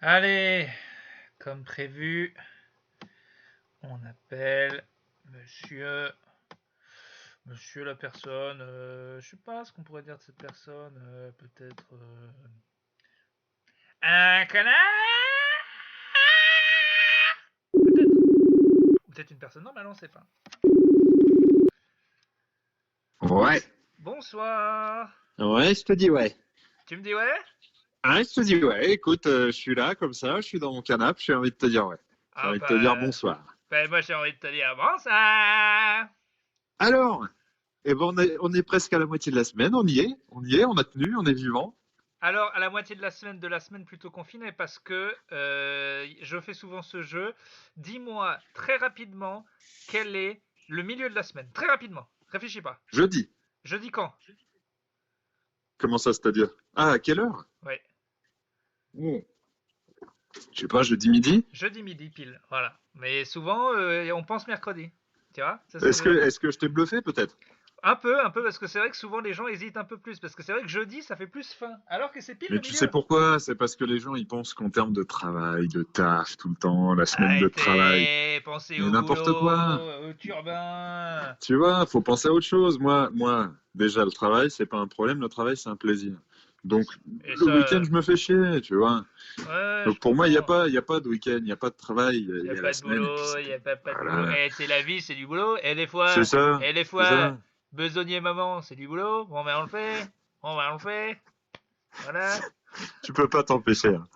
Allez, comme prévu, on appelle monsieur, monsieur la personne, je sais pas ce qu'on pourrait dire de cette personne, peut-être un connard, peut-être, ou peut-être une personne normale, on sait pas. Ouais, Bonsoir, ouais, je te dis ouais. tu me dis ouais? Ah, je te dis ouais, écoute, je suis là comme ça, je suis dans mon canapé, j'ai envie de te dire ouais. J'ai Ah envie de te dire bah, bonsoir. moi j'ai envie de te dire bonsoir. Alors, eh ben on est presque à la moitié de la semaine, on a tenu, on est vivant. Alors, à la moitié de la semaine plutôt confinée, parce que je fais souvent ce jeu. Dis-moi très rapidement quel est le milieu de la semaine. Très rapidement. Réfléchis pas. Jeudi, Jeudi quand? comment ça c'est-à-dire? Ah, à quelle heure? Ouais. Oh, je sais pas, jeudi midi? Jeudi midi pile. Voilà. Mais souvent, on pense mercredi. Tu vois? C'est ce que je Est-ce veux que, dire. est-ce que je t'ai bluffé peut-être? Un peu, parce que c'est vrai que souvent les gens hésitent un peu plus. Parce que c'est vrai que jeudi, ça fait plus faim. Alors que c'est pile Mais le tu sais milieu. pourquoi? C'est parce que les gens ils pensent qu'en termes de travail, de taf tout le temps, la semaine de travail, Arrêtez, pensez mais au n'importe quoi. boulot, au turbin. Tu vois, faut penser à autre chose. Moi, déjà, le travail, c'est pas un problème. Le travail, c'est un plaisir. Donc, Et le week-end, ça, je me fais chier, tu vois. ouais, Donc, je pour moi, comprends. il y a pas de week-end, il n'y a pas de travail. Il n'y a Il y a pas la de semaine et puis boulot, c'est il n'y tout. a pas de boulot. Voilà. Et c'est la vie, c'est du boulot. C'est ça, Et des c'est fois, ça. besogne maman, c'est du boulot. Bon, ben on le fait. Bon, ben on le fait. Voilà. Tu peux pas t'empêcher, hein.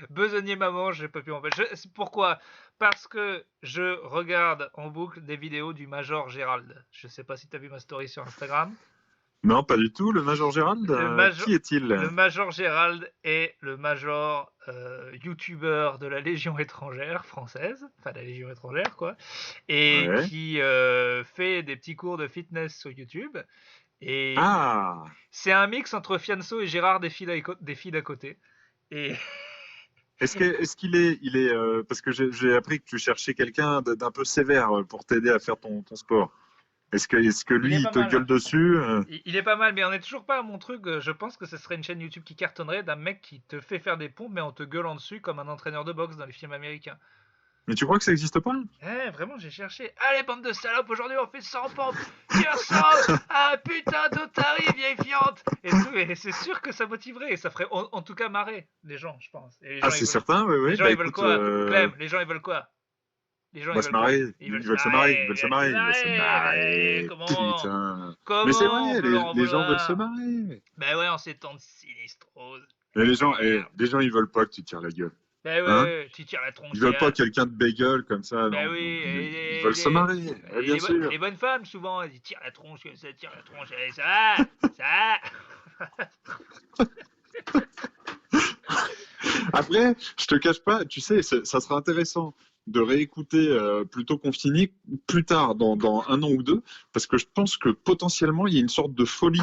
Besogne maman, j'ai pas pu m'empêcher. Pourquoi? Parce que je regarde en boucle des vidéos du Major Gérald. Je sais pas si tu as vu ma story sur Instagram. Non, pas du tout. Le Major Gérald, Le Major, qui est-il? le Major Gérald est le Major YouTuber de la Légion étrangère française, enfin la Légion étrangère quoi, et Ouais. qui fait des petits cours de fitness sur YouTube. Et Ah! c'est un mix entre Fianso et Gérard des filles d'à côté. Et Est-ce qu'il est, parce que j'ai appris que tu cherchais quelqu'un d'un peu sévère pour t'aider à faire ton sport. Est-ce que il lui, est il pas te gueule mal. dessus? Il est pas mal, mais on n'est toujours pas à mon truc. Je pense que ce serait une chaîne YouTube qui cartonnerait d'un mec qui te fait faire des pompes, mais en te gueulant dessus comme un entraîneur de boxe dans les films américains. Mais tu crois que ça existe pas? Eh, vraiment, j'ai cherché. Allez, bande de salopes, aujourd'hui on fait 100 pompes. Hier soir, ah putain d'otarie vieille fiante. Et tout, et c'est sûr que ça motiverait. Et ça ferait en tout cas marrer les gens, je pense. Et les Ah, gens, ils c'est veulent. certain, oui, Les oui. gens, Bah ils veulent écoute, quoi? Clem, les gens, ils veulent quoi? Les gens, on ils va se veulent quoi? marrer. Ils veulent Ils se veulent se marrer. Ils marrer, veulent ils se veulent se marrer. Ils veulent se marrer. Mais marrer. comment? Putain. Mais c'est Comment on vrai, peut leur en les gens veulent se vouloir? marrer. Ben ouais, en ces temps de sinistrose. Mais Merde. les gens, ils veulent pas que tu tires la gueule. Ben Hein? ouais, tu tires la Ils veulent pas tronchière. quelqu'un de bégueule comme ça, Ben non. oui, Non. Ils veulent se marrer. Bien les sûr. bonnes femmes, souvent, elles disent tire la tronche, ça tire la tronche, allez, ça va, ça va. Après, je te cache pas, tu sais, ça sera intéressant de réécouter plutôt Confiné plus tard, dans un an ou deux, parce que je pense que potentiellement il y a une sorte de folie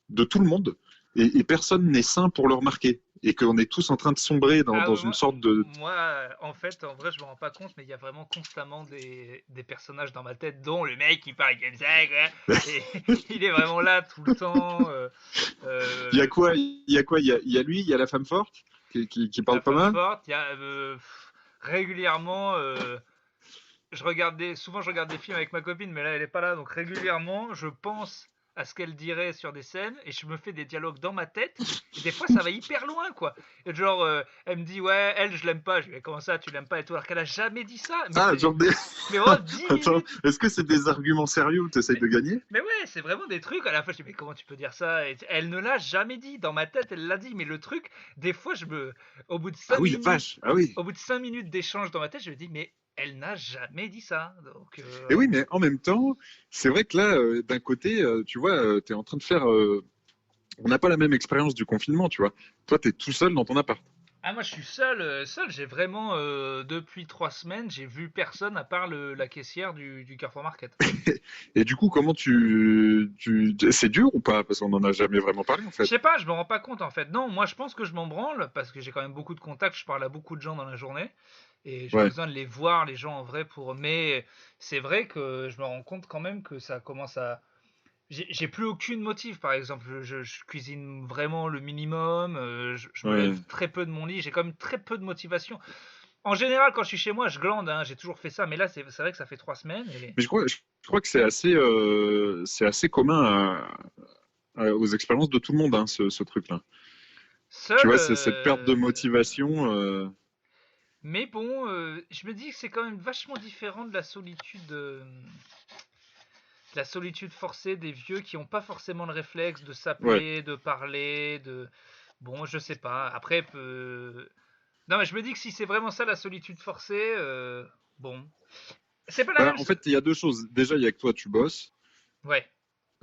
de tout le monde et personne n'est sain pour le remarquer et qu'on est tous en train de sombrer Ah dans ouais, une sorte de... en fait, en vrai, je me rends pas compte, mais il y a vraiment constamment des personnages dans ma tête, dont le mec qui parle comme ça, quoi. Et il est vraiment là tout le temps. Il y a Euh, quoi? Il y a quoi? Il y a lui, il y a la femme forte qui la parle pas femme mal. forte, il y a régulièrement. Souvent je regarde des films avec ma copine, mais là elle est pas là, donc régulièrement je pense à ce qu'elle dirait sur des scènes et je me fais des dialogues dans ma tête. Et des fois ça va hyper loin quoi. Et genre elle me dit ouais elle je l'aime pas. Je lui dis comment ça tu l'aimes pas et tout alors qu'elle a jamais dit ça. Ah, genre des... Mais vraiment 10 Attends, minutes. est-ce que c'est des arguments sérieux où tu essayes Mais, de gagner? mais ouais c'est vraiment des trucs à la fois je dis mais comment tu peux dire ça et elle ne l'a jamais dit. Dans ma tête elle l'a dit mais le truc des fois je me au bout de Ah 5 oui, la minutes vache, ah oui. au bout de 5 minutes d'échange dans ma tête je me dis mais elle n'a jamais dit ça. Donc Et oui, mais en même temps, c'est vrai que là, d'un côté, tu vois, tu es en train de faire. On n'a pas la même expérience du confinement, tu vois. Toi, tu es tout seul dans ton appart. ah moi je suis seul, j'ai vraiment depuis 3 semaines j'ai vu personne à part la caissière du Carrefour Market. Et du coup, comment c'est dur ou pas? Parce qu'on n'en a jamais vraiment parlé, en Je fait. sais pas, je me rends pas compte en fait. Non, moi je pense que je m'en branle parce que j'ai quand même beaucoup de contacts, je parle à beaucoup de gens dans la journée et j'ai Ouais. besoin de les voir les gens en vrai pour. Mais c'est vrai que je me rends compte quand même que ça commence à j'ai plus aucune motive, par exemple. Je cuisine vraiment le minimum, je me Ouais. lève très peu de mon lit, j'ai quand même très peu de motivation. En général, quand je suis chez moi, je glande, hein, j'ai toujours fait ça, mais là, c'est vrai que ça fait 3 semaines. Et Mais je crois que c'est assez commun aux expériences de tout le monde, hein, ce truc-là. Tu seul, vois, c'est cette perte de motivation. mais bon, je me dis que c'est quand même vachement différent de la solitude forcée des vieux qui n'ont pas forcément le réflexe de Ouais. s'appeler, de parler, de... Bon, je sais pas. Après, non, mais je me dis que si c'est vraiment ça la solitude forcée, bon, c'est pas la Bah, même. en fait, il y a deux choses. Déjà, il y a que toi, tu bosses. Ouais.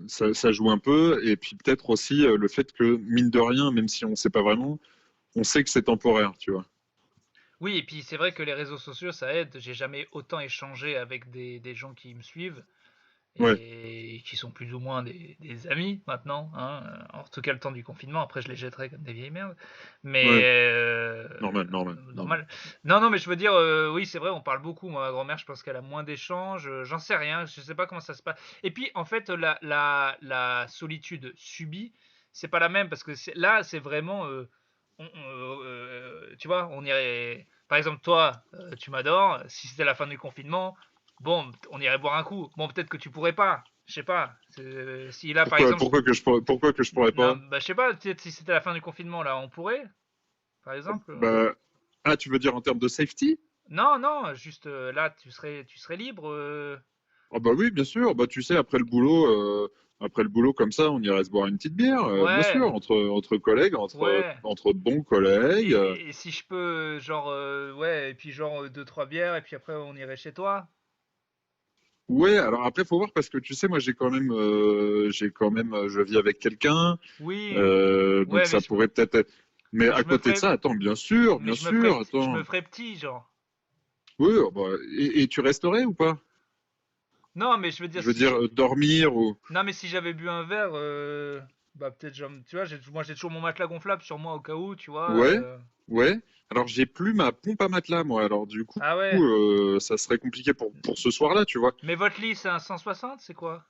Ça joue un peu. Et puis peut-être aussi le fait que, mine de rien, même si on ne sait pas vraiment, on sait que c'est temporaire, tu vois. Oui, et puis c'est vrai que les réseaux sociaux, ça aide. J'ai jamais autant échangé avec des gens qui me suivent Ouais, et qui sont plus ou moins des amis maintenant, hein. En tout cas, le temps du confinement. Après, je les jetterai comme des vieilles merdes. Mais ouais. Normal, normal, normal. normal. Non, non, mais je veux dire, oui, c'est vrai, on parle beaucoup. Moi, ma grand-mère, je pense qu'elle a moins d'échanges. J'en sais rien. Je sais pas comment ça se passe. Et puis, en fait, la solitude subie, c'est pas la même parce que là, c'est vraiment, tu vois, on irait. Par exemple, toi, tu m'adores. Si c'était la fin du confinement, bon, on irait boire un coup. Bon, peut-être que tu pourrais pas. Je sais pas. Si là, par Pourquoi, exemple, pourquoi que je pourrais non, pas? bah, je sais pas. Peut-être si c'était la fin du confinement, là, on pourrait, par exemple. Bah, ah, tu veux dire en termes de safety? Non, non, juste là, tu serais libre. Ah bah oui, bien sûr. Bah tu sais, après le boulot comme ça, on irait se boire une petite bière, bien Ouais, sûr, entre collègues, entre ouais. entre bons collègues. Et si je peux, genre, ouais, et puis genre deux, trois bières, et puis après on irait chez toi. Ouais, alors après, faut voir parce que tu sais, moi, je vis avec quelqu'un, Oui, donc ouais, ça pourrait peut-être être. Mais mais à je me côté de ferais, ça, attends, mais bien sûr, je me attends. ferais petit, genre. Oui, oh, bah, et tu resterais ou pas? Non, mais je veux dire Je veux si dire, dormir ou. non, mais si j'avais bu un verre, bah peut-être, tu vois, moi j'ai toujours mon matelas gonflable sur moi au cas où, tu vois. Ouais, ouais. Alors, j'ai plus ma pompe à matelas, moi. Alors, du coup, Ah ouais. ça serait compliqué pour ce soir-là, tu vois. Mais votre lit, c'est un 160, c'est quoi?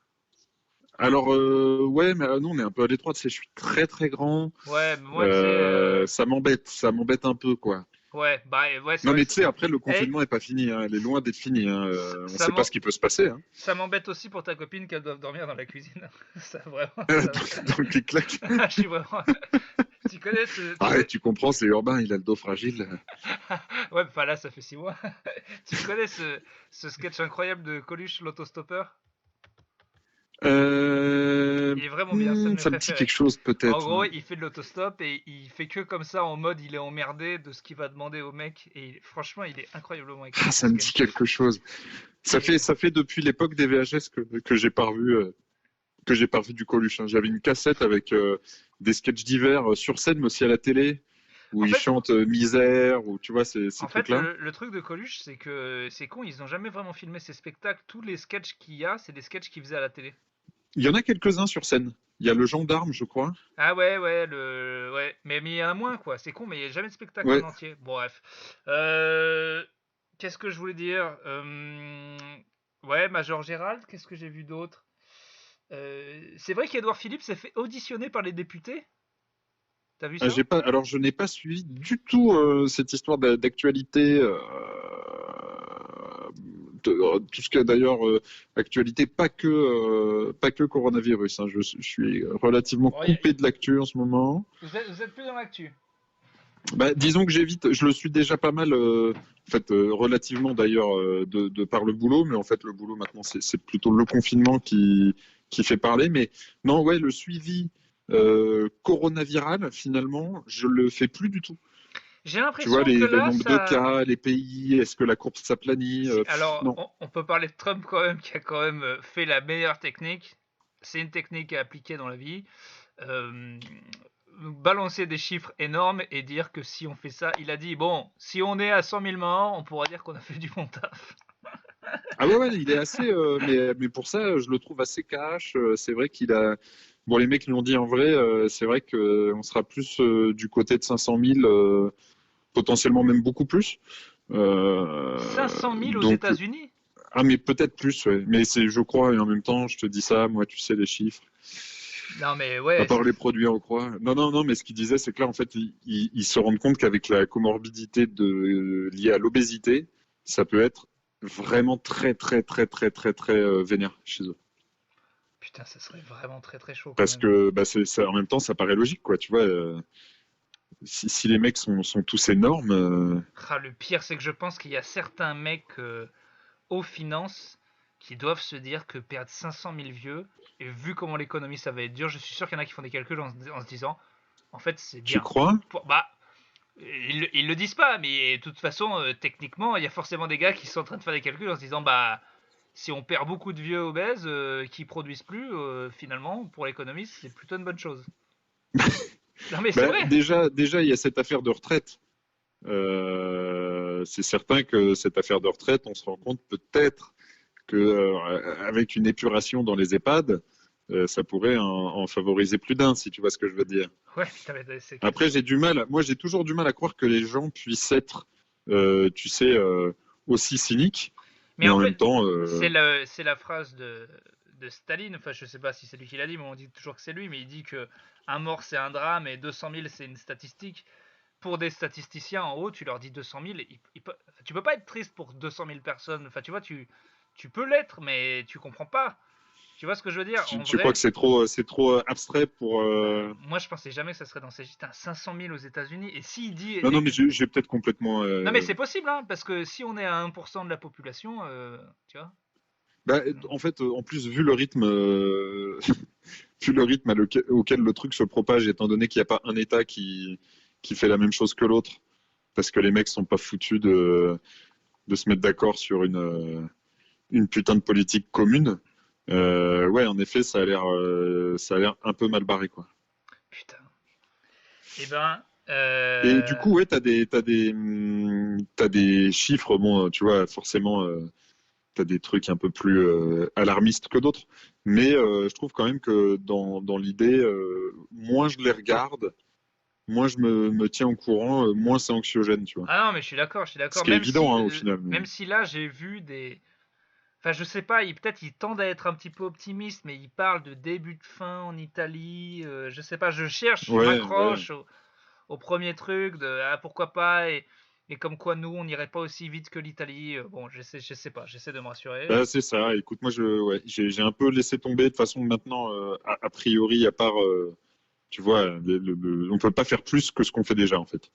Alors, ouais, mais nous, on est un peu à l'étroit, tu sais, je suis très, très grand. Ouais, mais moi, tu sais, Ça m'embête un peu, quoi. ouais, bah ouais, c'est Non, vrai mais que tu sais, après, le Eh, confinement est pas fini, hein. Elle est loin d'être finie, hein. On ça sait pas m'en- ce qui peut se passer, hein. ça m'embête aussi pour ta copine qu'elle doive dormir dans la cuisine. Ça vraiment, ça. Dans le clic-clac. Je suis vraiment. Tu connais Ah, ouais, tu comprends, c'est urbain, il a le dos fragile. Ouais, enfin là, ça fait 6 mois. Tu connais ce sketch incroyable de Coluche, l'autostoppeur? Euh... Il est vraiment bien, c'est un de mes Ça me dit préférés. quelque chose, En peut-être. gros, il fait de l'autostop et il fait que comme ça en mode il est emmerdé de ce qu'il va demander au mec. Et franchement, il est incroyablement écrit Ah, ce ça me dit sketch. quelque chose. Ça fait, Et ça fait depuis l'époque des VHS que j'ai pas revu, du Coluche, hein. J'avais une cassette avec des sketchs divers sur scène, mais aussi à la télé, où en il fait, chante Misère, ou tu vois, ces en fait, trucs-là. le truc de Coluche, c'est que c'est con, ils n'ont jamais vraiment filmé ces spectacles. Tous les sketchs qu'il y a, c'est des sketchs qu'il faisait à la télé. Il y en a quelques-uns sur scène. Il y a le gendarme, je crois. Ah ouais, ouais, ouais. Mais il y en a moins, quoi. C'est con, mais il n'y a jamais de spectacle en Ouais. entier. Bon, bref. Euh, Qu'est-ce que je voulais dire? Ouais, Major Gérald, qu'est-ce que j'ai vu d'autre? C'est vrai qu'Edouard Philippe s'est fait auditionner par les députés. T'as vu ça? Alors, je n'ai pas suivi du tout cette histoire d'actualité, tout ce qui est d'ailleurs actualité, pas que coronavirus, hein. Je suis relativement Bon, coupé de l'actu en ce moment. vous êtes plus dans l'actu. Bah, disons que j'évite, je le suis déjà pas mal, en fait, relativement d'ailleurs, de par le boulot, mais en fait, le boulot maintenant, c'est plutôt le confinement qui fait parler. Mais non, ouais, le suivi coronaviral, finalement, je le fais plus du tout. J'ai Tu vois, l'impression que les là, nombres de ça. cas, les pays, est-ce que la courbe s'aplanit? Alors, Non. on peut parler de Trump quand même, qui a quand même fait la meilleure technique. C'est une technique à appliquer dans la vie. Euh, Balancer des chiffres énormes et dire que si on fait ça, il a dit, bon, si on est à 100 000 morts, on pourra dire qu'on a fait du bon taf. Ah ouais, ouais, il est assez, mais pour ça, je le trouve assez cash. C'est vrai qu'il a. Bon, les mecs l'ont dit en vrai, c'est vrai qu'on sera plus du côté de 500 000, potentiellement même beaucoup plus. 500 000 aux Donc, États-Unis. Ah, mais peut-être plus, ouais. Mais c'est, je crois, et en même temps, je te dis ça, moi, tu sais, les chiffres. Non, mais À ouais, part les produits en croix. Non, non, non, mais ce qu'il disait, c'est que là, en fait, ils se rendent compte qu'avec la comorbidité liée à l'obésité, ça peut être vraiment très, très, très, très, très, très vénère chez eux. putain, ça serait vraiment très très chaud quand Parce même. que, bah, en même temps, ça paraît logique, quoi. Tu vois, si les mecs sont tous énormes, Ah, le pire, c'est que je pense qu'il y a certains mecs aux finances qui doivent se dire que perdre 500 000 vieux, et vu comment l'économie ça va être dur, je suis sûr qu'il y en a qui font des calculs en se disant, en fait, c'est tu bien. crois? Bah, ils le disent pas, mais de toute façon, techniquement, il y a forcément des gars qui sont en train de faire des calculs en se disant, bah, si on perd beaucoup de vieux obèses qui produisent plus, finalement, pour l'économie, c'est plutôt une bonne chose. Non, mais c'est Bah, vrai. déjà, il y a cette affaire de retraite. C'est certain que cette affaire de retraite, on se rend compte peut-être que avec une épuration dans les EHPAD, ça pourrait en favoriser plus d'un, si tu vois ce que je veux dire. Ouais, putain, mais c'est Après, quasiment. moi j'ai toujours du mal à croire que les gens puissent être, tu sais, aussi cyniques, Mais mais en en fait, même temps, c'est la phrase de Staline. Enfin, je sais pas si c'est lui qui l'a dit, mais on dit toujours que c'est lui. Mais il dit que un mort c'est un drame et 200 000 c'est une statistique. Pour des statisticiens en haut, tu leur dis 200 000, enfin, tu peux pas être triste pour 200 000 personnes. Enfin, tu vois, tu peux l'être, mais tu comprends pas. Tu vois ce que je veux dire? En tu crois vrai, que c'est trop abstrait pour. moi je pensais jamais que ça serait dans ces. Putain, 500 000 aux États-Unis. Et s'il dit. Non, non, mais j'ai peut-être complètement. Non, mais c'est possible, hein, parce que si on est à 1% de la population, tu vois. Bah, en fait, en plus, vu le rythme, vu le rythme auquel le truc se propage, étant donné qu'il n'y a pas un État qui fait la même chose que l'autre, parce que les mecs sont pas foutus de se mettre d'accord sur une putain de politique commune. Ouais, en effet, ça a l'air un peu mal barré, quoi. Putain. Eh ben. Et du coup, ouais, t'as des chiffres, bon, tu vois, forcément, t'as des trucs un peu plus alarmistes que d'autres. Mais je trouve quand même que dans l'idée, moins je les regarde, moins me tiens au courant, moins c'est anxiogène, tu vois. Ah non, mais je suis d'accord, je suis Ce d'accord. qui est évident, hein, au final. Même si là, j'ai vu des. Enfin, je sais pas, peut-être ils tendent à être un petit peu optimistes, mais ils parlent de début de fin en Italie. Je sais pas, je cherche, je Ouais, ouais. m'accroche au premier truc de ah, pourquoi pas, et comme quoi nous, on n'irait pas aussi vite que l'Italie. Bon, je sais pas, j'essaie de me rassurer. Bah, c'est ça. Écoute, moi, ouais, j'ai un peu laissé tomber. De toute façon, maintenant, a priori, à part, tu vois, on peut pas faire plus que ce qu'on fait déjà, en fait.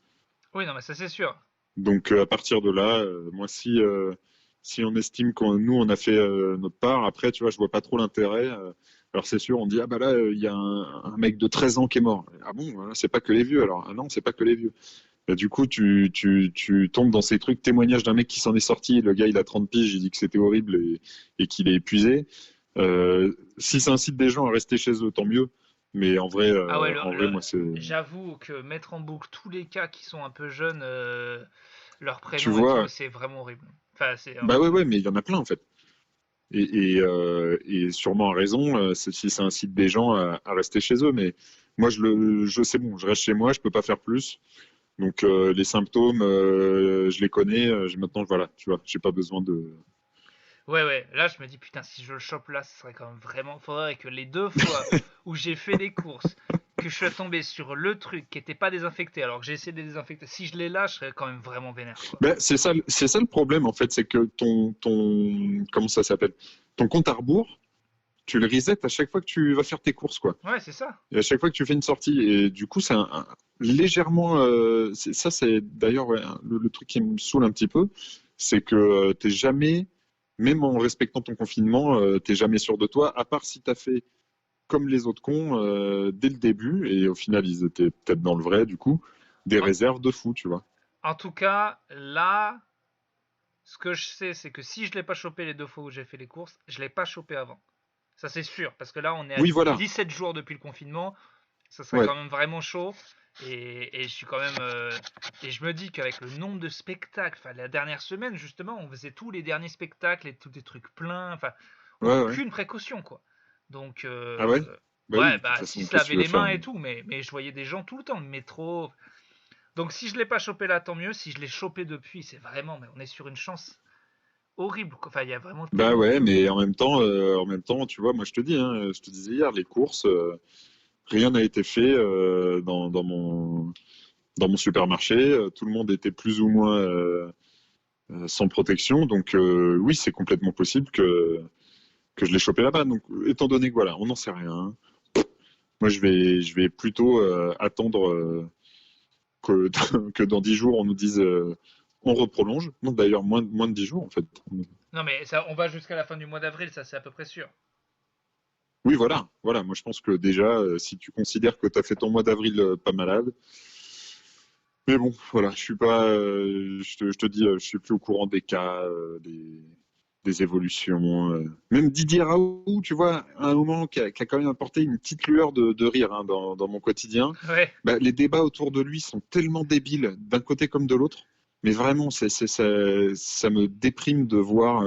Oui, non, mais ça c'est sûr. Donc, à partir de là, moi, si on estime qu'on nous, on a fait notre part, après, tu vois, je vois pas trop l'intérêt. Alors, c'est sûr, on dit, ah bah là, il y a un mec de 13 ans qui est mort. Ah bon, voilà, c'est pas que les vieux, alors. Ah non, c'est pas que les vieux. Bah, du coup, tu tombes dans ces trucs, témoignage d'un mec qui s'en est sorti. Le gars, il a 30 piges, il dit que c'était horrible et qu'il est épuisé. Si ça incite des gens à rester chez eux, tant mieux. Mais Ah ouais, en vrai, moi, c'est. j'avoue que mettre en boucle tous les cas qui sont un peu jeunes, leur Tu prénom et tout, vois, c'est vraiment horrible. Enfin, c'est. bah ouais, ouais, mais il y en a plein, en fait. Et sûrement à raison, si ça incite des gens à rester chez eux. Mais moi, je sais bon, je reste chez moi, je peux pas faire plus. Donc les symptômes, je les connais. Maintenant, voilà, tu vois, j'ai pas besoin de. Ouais, ouais, là je me dis putain, si je le chope là, ce serait quand même vraiment. Faudrait que les deux fois où j'ai fait les courses, que je sois tombé sur le truc qui était pas désinfecté, alors que j'ai essayé de les désinfecter, si je l'ai là, je serais quand même vraiment vénère, quoi. Ben, c'est ça le problème en fait, c'est que comment ça s'appelle, ton compte à rebours, tu le resets à chaque fois que tu vas faire tes courses, quoi. Ouais, c'est ça. Et à chaque fois que tu fais une sortie, et du coup, c'est légèrement. Ça, c'est d'ailleurs ouais, le truc qui me saoule un petit peu, c'est que t'es jamais, même en respectant ton confinement, t'es jamais sûr de toi, à part si t'as fait comme les autres cons dès le début, et au final, ils étaient peut-être dans le vrai, du coup, des En, réserves de fou, tu vois. en tout cas, là, ce que je sais, c'est que si je l'ai pas chopé les deux fois où j'ai fait les courses, je l'ai pas chopé avant. Ça c'est sûr, parce que là on est à Oui, voilà. 17 jours depuis le confinement, ça serait Ouais. quand même vraiment chaud. Et je suis quand même. Et je me dis qu'avec le nombre de spectacles, enfin la dernière semaine justement, on faisait tous les derniers spectacles et tous des trucs pleins, enfin Ouais, ouais. aucune précaution quoi. Donc Ah ouais? Bah oui, ouais, de toute bah si façon, se qu'est-ce que laver tu veux les faire? mains et tout, mais je voyais des gens tout le temps, le métro. Donc si je l'ai pas chopé là, tant mieux. Si je l'ai chopé depuis, c'est vraiment, mais on est sur une chance horrible, quoi. Enfin, il y a vraiment Bah tellement ouais, de... mais en même temps, tu vois, moi je te dis, hein, je te disais hier, les courses, rien n'a été fait dans mon supermarché. Tout le monde était plus ou moins sans protection. Donc oui, c'est complètement possible que je l'ai chopé là-bas. Donc étant donné que voilà, on n'en sait rien, hein, moi je vais plutôt attendre que, que dans 10 jours on nous dise on reprolonge. Non, d'ailleurs moins de 10 jours en fait. Non, mais ça, on va jusqu'à la fin du mois d'avril, ça c'est à peu près sûr. Oui, voilà, voilà. Moi je pense que déjà, si tu considères que tu as fait ton mois d'avril pas malade, mais bon, voilà, je suis pas, je te dis, je suis plus au courant des cas, des évolutions. Même Didier Raoult, tu vois, à un moment qui a quand même apporté une petite lueur de rire hein, dans mon quotidien. Ouais. Bah, les débats autour de lui sont tellement débiles d'un côté comme de l'autre. Mais vraiment, ça me déprime de voir.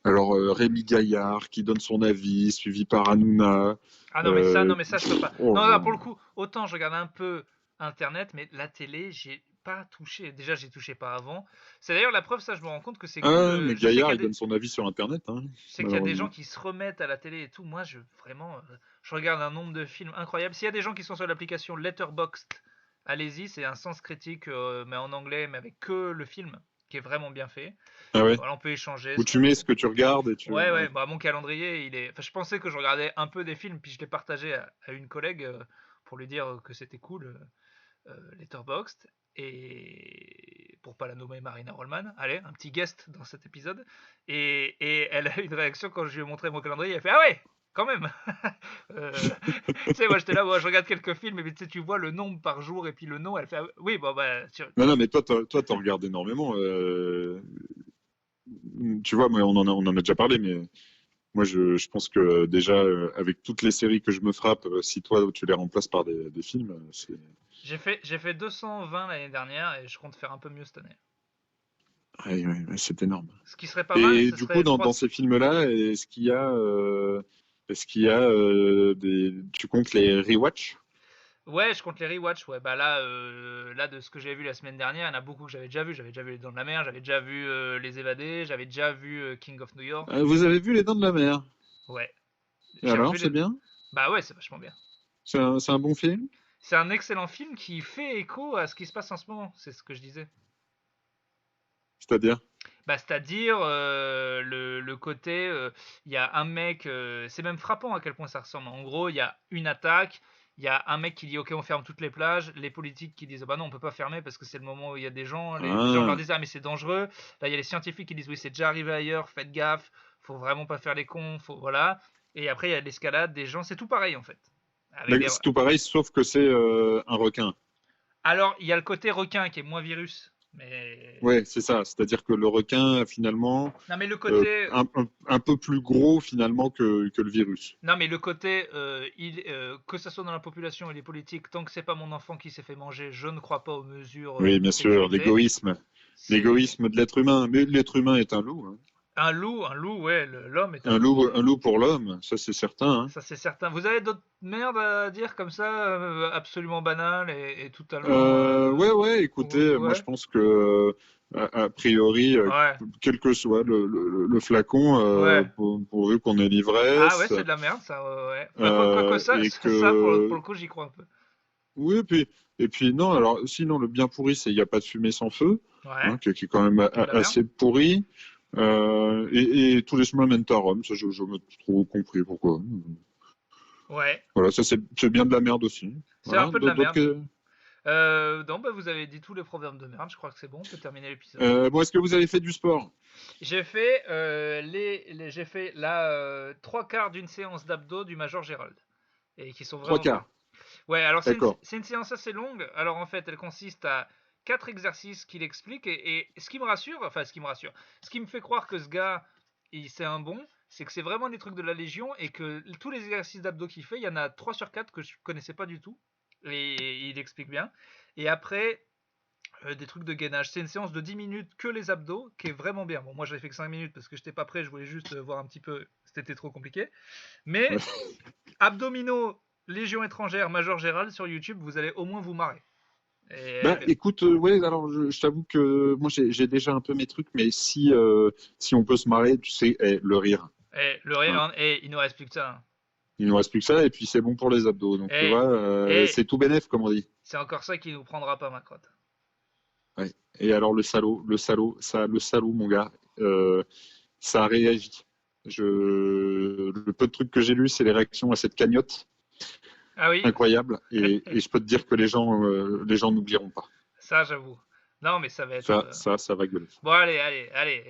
Alors Rémi Gaillard qui donne son avis, suivi par Hanouna. Ah non, Euh, mais ça je peux pas. oh Non, là là, là. pour le coup, autant je regarde un peu Internet, mais la télé, j'ai pas touché. Déjà, j'ai touché pas avant. C'est d'ailleurs la preuve, ça, je me rends compte que c'est cool. Ah, mais Je sais qu'il Gaillard, y a il des, donne son avis sur Internet, hein, je sais qu'il y a des gens malheureusement. qui se remettent à la télé et tout. Moi, je vraiment, je regarde un nombre de films incroyable. S'il y a des gens qui sont sur l'application Letterboxd, allez-y, c'est un sens critique, mais en anglais, mais avec que le film, qui est vraiment bien fait. Ah ouais. Voilà, on peut échanger Où ce tu qu'on mets veut. ce que tu regardes et tu. Ouais, Ouais. ouais, bah mon calendrier, il est. Enfin, je pensais que je regardais un peu des films, puis je l'ai partagé à une collègue pour lui dire que c'était cool, Letterboxd, et pour pas la nommer Marina Rollman, allez, un petit guest dans cet épisode. Et elle a eu une réaction quand je lui ai montré mon calendrier, elle fait ah ouais, quand même. euh, Tu sais, moi j'étais là, moi, je regarde quelques films, et puis, tu sais, tu vois le nombre par jour et puis le nom, elle fait ah oui, bon bah Non, non, mais toi, t'en regardes énormément. Tu vois, moi, on en a déjà parlé, mais moi, je pense que déjà, avec toutes les séries que je me frappe, si toi, tu les remplaces par des films, c'est. j'ai fait 220 l'année dernière et je compte faire un peu mieux cette année. Ouais, ouais, ouais, c'est énorme. Ce qui serait pas mal, Et ce du coup, serait dans 3. ces films-là, est-ce qu'il y a tu comptes les rewatch? Ouais, je compte les rewatch. Ouais, bah là, là de ce que j'ai vu la semaine dernière, il y en a beaucoup que j'avais déjà vu. J'avais déjà vu Les Dents de la Mer, j'avais déjà vu Les Évadés, j'avais déjà vu King of New York. Vous avez vu Les Dents de la Mer? Ouais, Et j'ai alors, revu c'est les. bien? Bah ouais, c'est vachement bien. C'est un bon film? C'est un excellent film qui fait écho à ce qui se passe en ce moment. C'est ce que je disais. C'est-à-dire? Bah, c'est-à-dire le côté, il y a un mec, c'est même frappant à quel point ça ressemble. En gros, il y a une attaque, il y a un mec qui dit ok on ferme toutes les plages, les politiques qui disent bah non on peut pas fermer parce que c'est le moment où il y a des gens, les gens leur Ah, disent ah mais c'est dangereux. Là il y a les scientifiques qui disent oui c'est déjà arrivé ailleurs, faites gaffe, faut vraiment pas faire les cons, faut voilà. Et après il y a l'escalade des gens, c'est tout pareil en fait. Avec des... c'est tout pareil, sauf que c'est un requin. Alors il y a le côté requin qui est moins virus, mais Ouais, c'est ça. C'est-à-dire que le requin, finalement, non mais le côté un peu plus gros, finalement, que le virus. Non, mais le côté, que ça soit dans la population et les politiques, tant que c'est pas mon enfant qui s'est fait manger, je ne crois pas aux mesures Oui, de bien sûr, sécurité. l'égoïsme. C'est L'égoïsme de l'être humain. Mais l'être humain est un loup, hein. un loup, ouais, l'homme est un loup. Un loup pour l'homme, ça c'est certain, hein. Ça, c'est certain. Vous avez d'autres merdes à dire comme ça, absolument banales et totalement. Ouais, ouais, écoutez, moi Ouais, je pense que, a priori, ouais, quel que soit le flacon, ouais. pourvu qu'on ait Ah ouais, l'ivresse, c'est de la merde, ça, ouais, ouais. Enfin, quoi ça, et ça pour que. le coup, j'y crois un peu. Oui, et puis non, alors sinon le bien pourri, c'est il n'y a pas de fumée sans feu, Ouais, hein, qui est quand même qui est de la merde. assez pourri. Et tous les chemins mènent à Rome, ça je me trouve compris pourquoi. Ouais, Voilà, ça c'est bien de la merde aussi. c'est un Voilà, peu de la d'autres merde. que. Non, bah vous avez dit tous les proverbes de merde, je crois que c'est bon, on peut terminer l'épisode. Bon, est-ce que vous avez fait du sport? J'ai fait, j'ai fait la 3 quarts d'une séance d'abdos du Major Gérald. Et qui sont Trois vraiment bien. quarts, Ouais, alors d'accord. c'est une séance assez longue. Alors en fait, elle consiste à 4 exercices qu'il explique. Et ce qui me rassure, enfin ce qui me rassure, ce qui me fait croire que ce gars, c'est un bon, c'est que c'est vraiment des trucs de la Légion et que tous les exercices d'abdos qu'il fait, il y en a 3 sur 4 que je connaissais pas du tout. Et il explique bien. Et après, des trucs de gainage. C'est une séance de 10 minutes que les abdos, qui est vraiment bien. Bon, moi j'avais fait que 5 minutes parce que j'étais pas prêt, je voulais juste voir un petit peu, c'était trop compliqué. Mais abdominaux, Légion étrangère, Major Gérald sur YouTube, vous allez au moins vous marrer. Et Bah, écoute, ouais, alors je t'avoue que moi j'ai déjà un peu mes trucs, mais si on peut se marrer, tu sais, le rire, le hein. rire, il nous reste plus que ça, hein. Il nous reste plus que ça, et puis c'est bon pour les abdos. Donc tu Et, vois, et c'est tout bénef, comme on dit. c'est encore ça qui nous prendra pas, ma crotte. Ouais. Et alors le salaud, mon gars, euh, ça a réagi. Le peu de trucs que j'ai lu, c'est les réactions à cette cagnotte Ah oui, incroyable, et je peux te dire que les gens n'oublieront pas. ça j'avoue. Non, mais ça va être. Ça va gueuler. Bon, allez,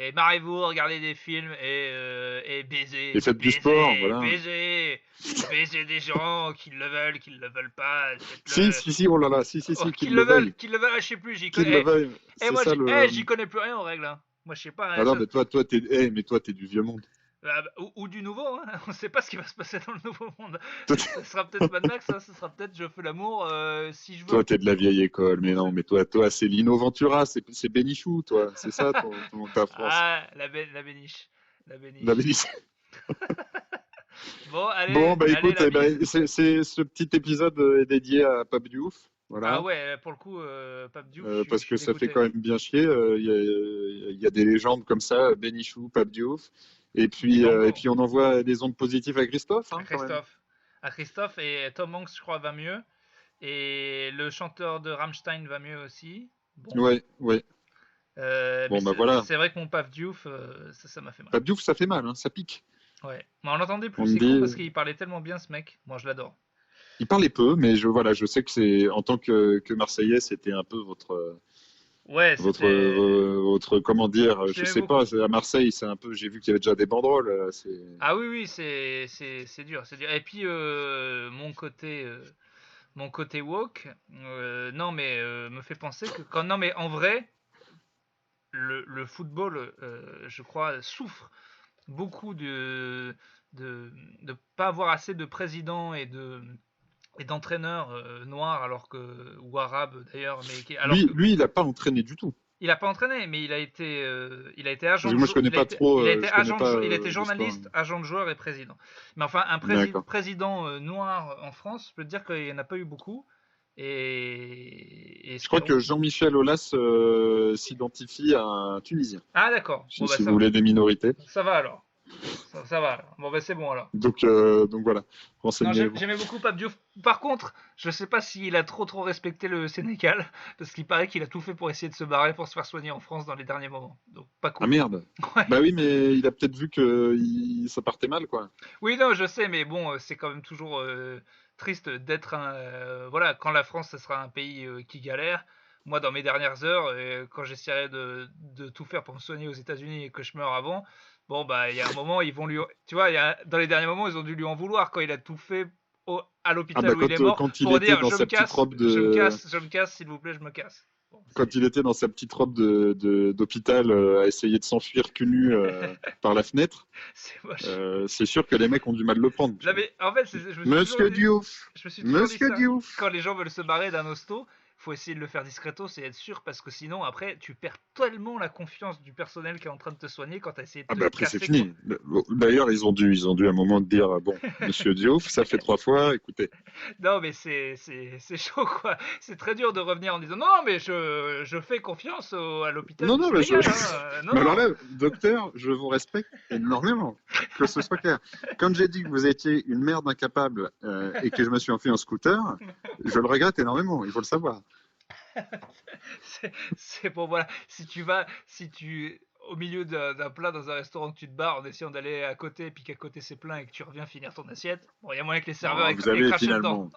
et marrez-vous, regardez des films et Et faites du sport, voilà. baisez des gens qui le veulent pas, Si, faites-le. si, si, oh là là, si, si, Oh, si, qu'il le veuille. qu'ils le veulent, ah, je sais plus, j'y Qu'il le connais. veuille. C'est Moi, ça le. j'y connais plus rien aux règles, hein. Moi, je sais pas, Ah hein, non, mais mais toi, t'es du vieux monde. ou du nouveau, hein. On sait pas ce qui va se passer dans le nouveau monde. Toi, Ce sera peut-être Mad Max, hein, ce sera peut-être Je fais l'amour si je veux. t'es de la vieille école. Mais non, mais toi, c'est Lino Ventura, c'est Bénichou, toi. C'est ça, ta France. Ah, la béniche. La La béniche. Bénichou. Bon, Bon, bah allez, écoute, la bise. ce petit épisode est dédié à Pape Diouf. Ah Voilà. ouais, pour le coup, Pape Diouf, je Parce suis que ça fait dégoûté. quand même bien chier. Il y a des légendes comme ça, Bénichou, Pape Diouf. Et Et Bango, puis on envoie des ondes positives à Christophe, à hein, quand même. Christophe. À Christophe, et Tom Hanks, je crois, va mieux. Et le chanteur de Rammstein va mieux aussi. Bon. Ouais, ouais. Mais Bon, bah voilà. c'est vrai que mon Pape Diouf, ça m'a fait mal. Pape Diouf, ça fait mal, hein, ça pique. Ouais. Mais on l'entendait plus, On me c'est con dit, parce qu'il parlait tellement bien ce mec. Moi, je l'adore. il parlait peu, mais voilà, je sais que c'est en tant que Marseillais, c'était un peu Ouais, c'était. comment dire, Je je l'aimais sais pas, beaucoup. à Marseille, c'est un peu, j'ai vu qu'il y avait déjà des banderoles, Ah oui, oui, c'est dur, c'est dur. Et puis mon côté woke, non mais me fait penser que quand non mais en vrai, le football, je crois, souffre beaucoup de pas avoir assez de présidents et d'entraîneurs noirs alors que ou arabes d'ailleurs, alors que lui, il a pas entraîné du tout. il a pas entraîné, mais il a été agent Parce que de moi, je connais pas trop, je connais pas il a été l'histoire. journaliste, agent de joueur et président. Mais enfin, un D'accord. président noir en France, je peux te dire qu'il n'y en a pas eu beaucoup. Et Je crois ce que Jean-Michel Aulas s'identifie à un Tunisien, ah d'accord. Bon bah si vous voulez des minorités. ça va alors. Ça va alors. Bon bah c'est bon alors. Donc voilà, Non, renseignez-vous. j'aimais beaucoup Pape Diouf. Par contre, je sais pas s'il a trop respecté le Sénégal, parce qu'il paraît qu'il a tout fait pour essayer de se barrer pour se faire soigner en France dans les derniers moments. Donc pas Ah cool. merde. Ouais. Bah oui, mais il a peut-être vu que ça partait mal, quoi. Oui, non, je sais, mais bon, c'est quand même toujours triste d'être un. Voilà, quand la France, ce sera un pays qui galère. Moi, dans mes dernières heures, quand j'essaierai de tout faire pour me soigner aux États-Unis et que je meurs avant, bon, bah, il y a un moment, ils vont lui. Tu vois, dans les derniers moments, ils ont dû lui en vouloir quand il a tout fait à Ah bah l'hôpital où il est mort quand il pour était dire dans sa petite robe je me casse, s'il vous plaît, je me casse. Bon, quand il était dans sa petite robe d'hôpital à essayer de s'enfuir cul nu par la fenêtre, c'est moche. c'est sûr que les mecs ont du mal de le prendre. Là, mais en fait, Monsieur Diouf, je me suis toujours dit Monsieur ça. Diouf. Quand les gens veulent se barrer d'un hosto, faut essayer de le faire discretos et être sûr parce que sinon, après, tu perds tellement la confiance du personnel qui est en train de te soigner quand tu as essayé de Ah te bah après c'est casser, quoi. fini. D'ailleurs ils ont dû à un moment dire bon Monsieur Diouf, ça fait 3 fois, écoutez. Non, mais c'est chaud, quoi. C'est très dur de revenir en disant non, mais je fais confiance à l'hôpital Non du non mais Sénégal. Non, mais alors non. là docteur, je vous respecte énormément, que ce soit clair. Quand j'ai dit que vous étiez une merde incapable et que je me suis enfui en scooter, je le regrette énormément. Il faut le savoir. C'est bon, voilà. Si tu au milieu d'un plat dans un restaurant que tu te barres en essayant d'aller à côté, puis qu'à côté c'est plein et que tu reviens finir ton assiette, bon, il y a moyen que les serveurs Non, aient vous avez craché dedans.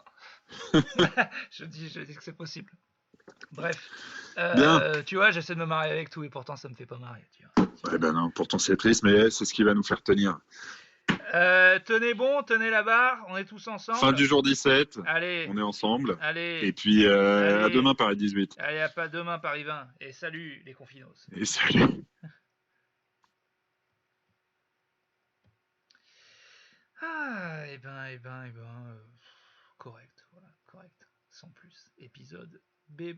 finalement. Je dis que c'est possible. Bref, Bien. tu vois, j'essaie de me marier avec tout et pourtant ça me fait pas marrer. Tu vois. Eh ben non, pourtant c'est triste, mais c'est ce qui va nous faire tenir. Tenez bon, tenez la barre, on est tous ensemble. Fin du jour 17, Allez, on est ensemble. allez, Et puis à allez, demain Paris 18. allez, à pas demain Paris 20. Et salut les confinos. Et salut. Ah, correct, voilà, correct, sans plus. Épisode B-.